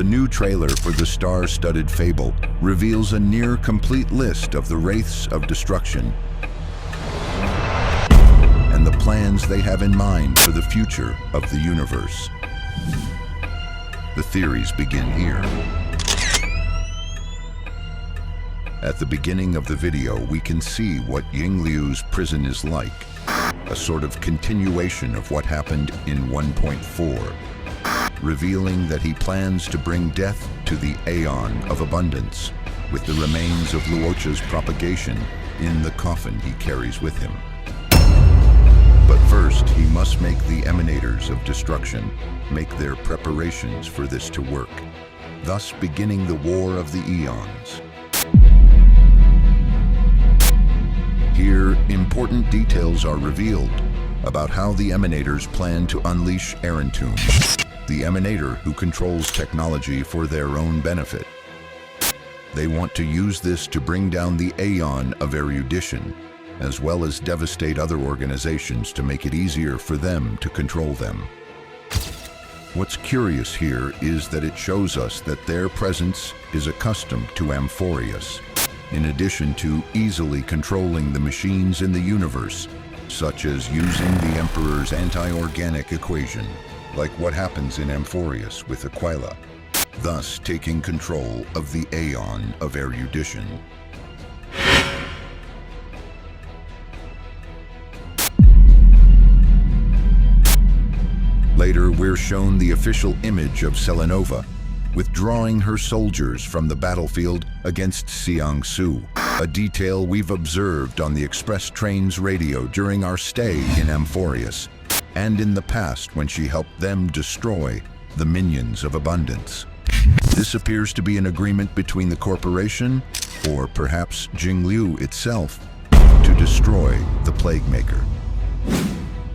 The new trailer for the star-studded fable reveals a near-complete list of the wraiths of destruction and the plans they have in mind for the future of the universe. The theories begin here. At the beginning of the video, we can see what Jingliu's prison is like, a sort of continuation of what happened in 1.4, revealing that he plans to bring death to the Aeon of Abundance, with the remains of Luocha's propagation in the coffin he carries with him. But first, he must make the Emanadores of Destruction make their preparations for this to work, thus beginning the War of the Eons. Here, important details are revealed about how the Emanadores plan to unleash Irontomb, the Emanator who controls technology for their own benefit. They want to use this to bring down the Aeon of Erudition, as well as devastate other organizations to make it easier for them to control them. What's curious here is that it shows us that their presence is accustomed to Amphorius, in addition to easily controlling the machines in the universe, such as using the Emperor's anti-organic equation, like what happens in Amphorius with Aquila, thus taking control of the Aeon of Erudition. Later, we're shown the official image of Celenova, withdrawing her soldiers from the battlefield against Xiangsu, a detail we've observed on the express train's radio during our stay in Amphorius, and in the past when she helped them destroy the minions of abundance. This appears to be an agreement between the corporation, or perhaps Jingliu itself, to destroy the Plague Maker.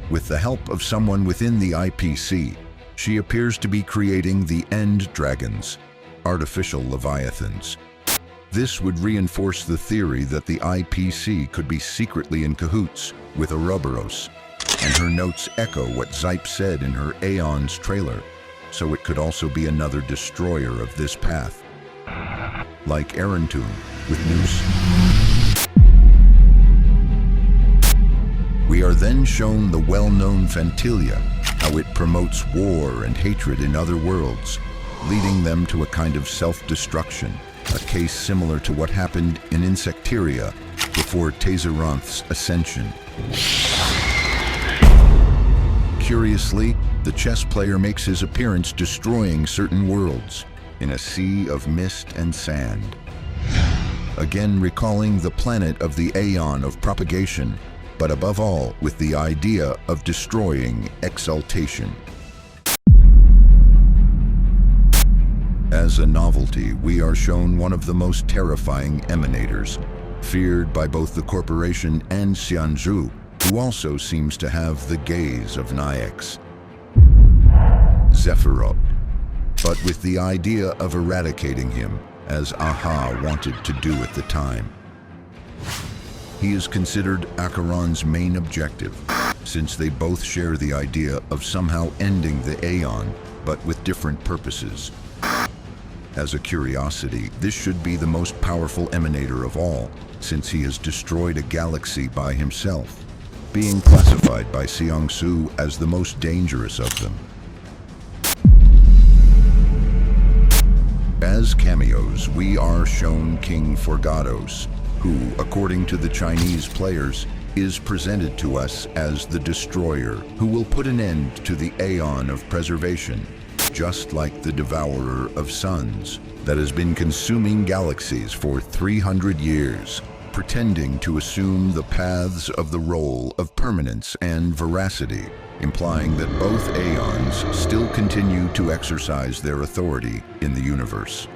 With the help of someone within the IPC, she appears to be creating the End Dragons, artificial leviathans. This would reinforce the theory that the IPC could be secretly in cahoots with Ouroboros, and her notes echo what Zype said in her Aeons trailer, so it could also be another destroyer of this path, like Irontomb with Noose. We are then shown the well-known Phantylia, how it promotes war and hatred in other worlds, leading them to a kind of self-destruction, a case similar to what happened in Insecteria before Tazeronth's ascension. Curiously, the chess player makes his appearance destroying certain worlds in a sea of mist and sand, again recalling the planet of the Aeon of Propagation, but above all with the idea of destroying exaltation. As a novelty, we are shown one of the most terrifying Emanators, feared by both the corporation and Xianzhu, who also seems to have the gaze of Naix. Zephyrot, but with the idea of eradicating him, as Ahahaha wanted to do at the time. He is considered Acheron's main objective, since they both share the idea of somehow ending the Aeon, but with different purposes. As a curiosity, this should be the most powerful Emanator of all, since he has destroyed a galaxy by himself, being classified by Xiangsu as the most dangerous of them. As cameos, we are shown King Forgados, who, according to the Chinese players, is presented to us as the destroyer who will put an end to the Aeon of Preservation, just like the Devourer of Suns that has been consuming galaxies for 300 years, pretending to assume the paths of the role of permanence and veracity, implying that both Aeons still continue to exercise their authority in the universe.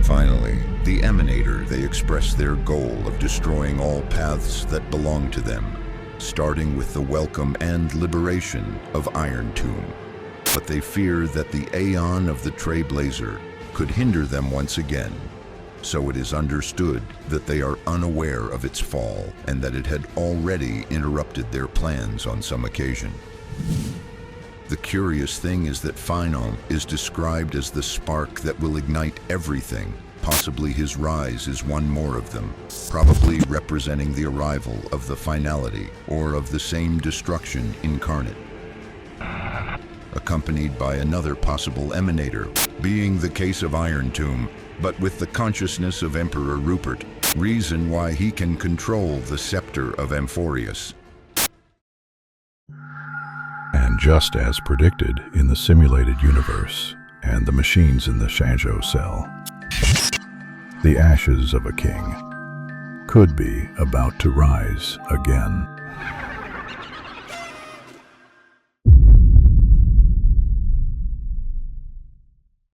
Finally, the Emanator, they express their goal of destroying all paths that belong to them, starting with the welcome and liberation of Irontomb. But they fear that the Aeon of the Trailblazer could hinder them once again, so it is understood that they are unaware of its fall and that it had already interrupted their plans on some occasion. The curious thing is that Phanom is described as the spark that will ignite everything. Possibly his rise is one more of them, probably representing the arrival of the finality or of the same destruction incarnate, accompanied by another possible emanator, being the case of Irontomb, but with the consciousness of Emperor Rupert, reason why he can control the scepter of Amphorius. And just as predicted in the simulated universe and the machines in the Shanzhou cell, the ashes of a king could be about to rise again.